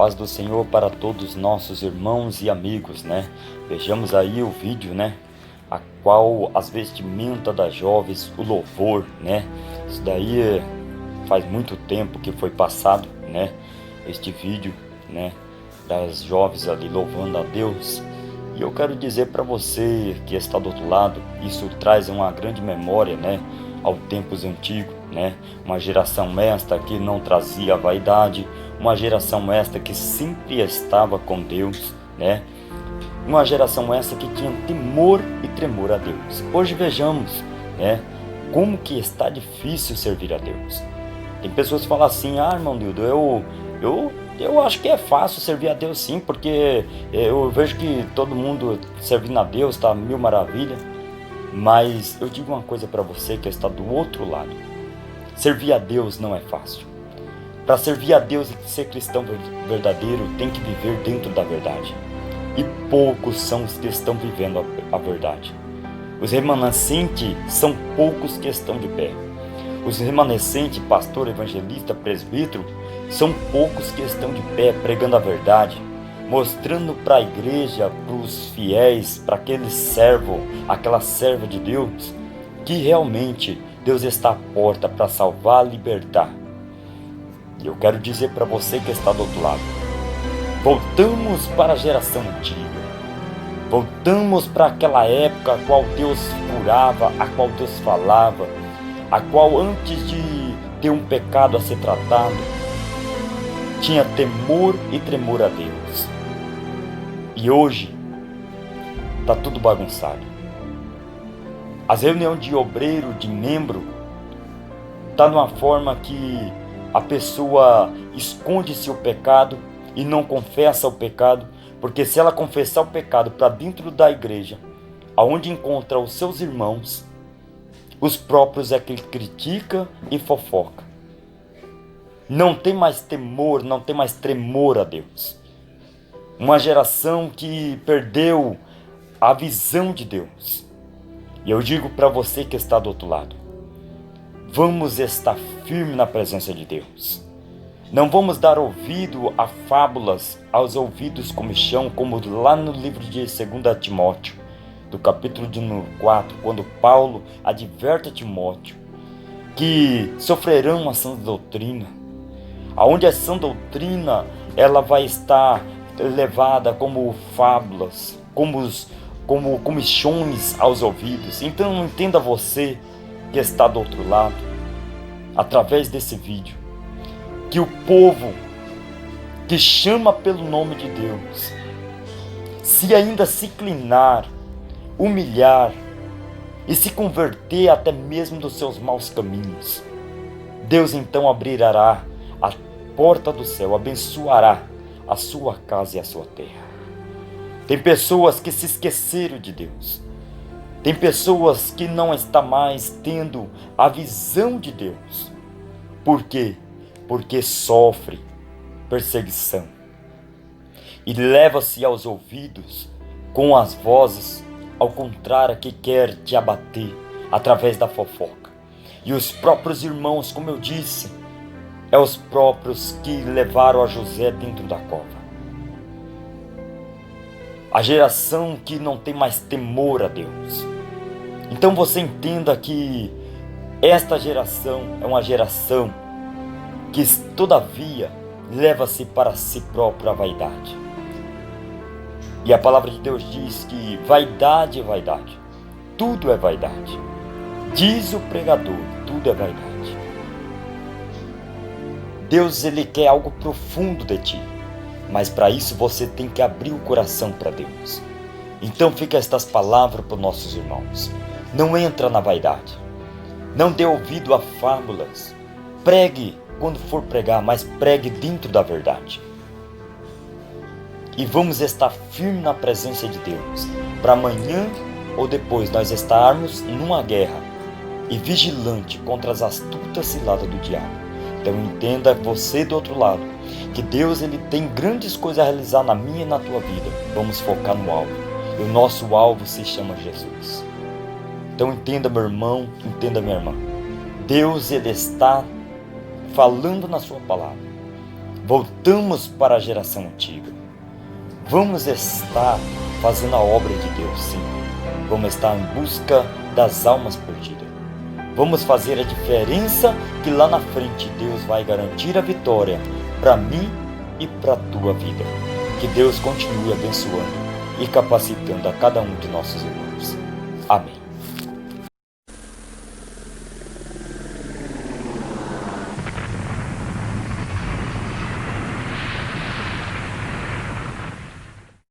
paz do Senhor para todos nossos irmãos e amigos, né? Vejamos aí o vídeo, né? A qual as vestimentas das jovens, o louvor, né? Isso daí faz muito tempo que foi passado, né? Este vídeo, né? Das jovens ali louvando a Deus. E eu quero dizer para você que está do outro lado, isso traz uma grande memória, né? Ao tempos antigos, né? Uma geração esta que não trazia vaidade, uma geração esta que sempre estava com Deus, né? Uma geração essa que tinha temor e tremor a Deus. Hoje vejamos, né? Como que está difícil servir a Deus. Tem pessoas que falam assim: ah, irmão Nildo, eu acho que é fácil servir a Deus sim, porque eu vejo que todo mundo servindo a Deus está mil maravilha. Mas eu digo uma coisa para você que está do outro lado: servir a Deus não é fácil. Para servir a Deus e ser cristão verdadeiro, tem que viver dentro da verdade. E poucos são os que estão vivendo a verdade. Os remanescentes são poucos que estão de pé. Os remanescentes, pastor, evangelista, presbítero, são poucos que estão de pé pregando a verdade, mostrando para a igreja, para os fiéis, para aquele servo, aquela serva de Deus, que realmente Deus está à porta para salvar, libertar. E eu quero dizer para você que está do outro lado: voltamos para a geração antiga. Voltamos para aquela época a qual Deus curava, a qual Deus falava, a qual antes de ter um pecado a ser tratado, tinha temor e tremor a Deus. E hoje está tudo bagunçado. As reuniões de obreiro, de membro, está de uma forma que a pessoa esconde seu pecado e não confessa o pecado, porque se ela confessar o pecado para dentro da igreja, aonde encontra os seus irmãos, os próprios é que critica e fofoca. Não tem mais temor, não tem mais tremor a Deus. Uma geração que perdeu a visão de Deus. E eu digo para você que está do outro lado: vamos estar firme na presença de Deus. Não vamos dar ouvido a fábulas, aos ouvidos comichão, como lá no livro de 2 Timóteo, do capítulo de número 4, quando Paulo adverte a Timóteo que sofrerão a sã doutrina, aonde a sã doutrina ela vai estar levada como fábulas, como comichões aos ouvidos. Então entenda você que está do outro lado, através desse vídeo, que o povo que chama pelo nome de Deus, se ainda se inclinar, humilhar e se converter até mesmo dos seus maus caminhos, Deus então abrirá a porta do céu, abençoará a sua casa e a sua terra. Tem pessoas que se esqueceram de Deus. Tem pessoas que não estão mais tendo a visão de Deus. Por quê? Porque sofre perseguição e leva-se aos ouvidos com as vozes ao contrário que quer te abater através da fofoca. E os próprios irmãos, como eu disse, é os próprios que levaram a José dentro da cova. A geração que não tem mais temor a Deus. Então você entenda que esta geração é uma geração que todavia leva-se para si própria a vaidade. E a palavra de Deus diz que vaidade é vaidade, tudo é vaidade. Diz o pregador, tudo é vaidade. Deus, ele quer algo profundo de ti, mas para isso você tem que abrir o coração para Deus. Então fica estas palavras para os nossos irmãos: não entra na vaidade, não dê ouvido a fábulas, pregue quando for pregar, mas pregue dentro da verdade. E vamos estar firmes na presença de Deus, para amanhã ou depois nós estarmos numa guerra e vigilante contra as astutas ciladas do diabo. Então entenda você do outro lado, que Deus, ele tem grandes coisas a realizar na minha e na tua vida. Vamos focar no alvo, e o nosso alvo se chama Jesus. Então entenda, meu irmão, entenda, minha irmã, Deus, ele está falando na sua palavra. Voltamos para a geração antiga. Vamos estar fazendo a obra de Deus, sim. Vamos estar em busca das almas perdidas. Vamos fazer a diferença que lá na frente Deus vai garantir a vitória para mim e para a tua vida. Que Deus continue abençoando e capacitando a cada um de nossos irmãos. Amém.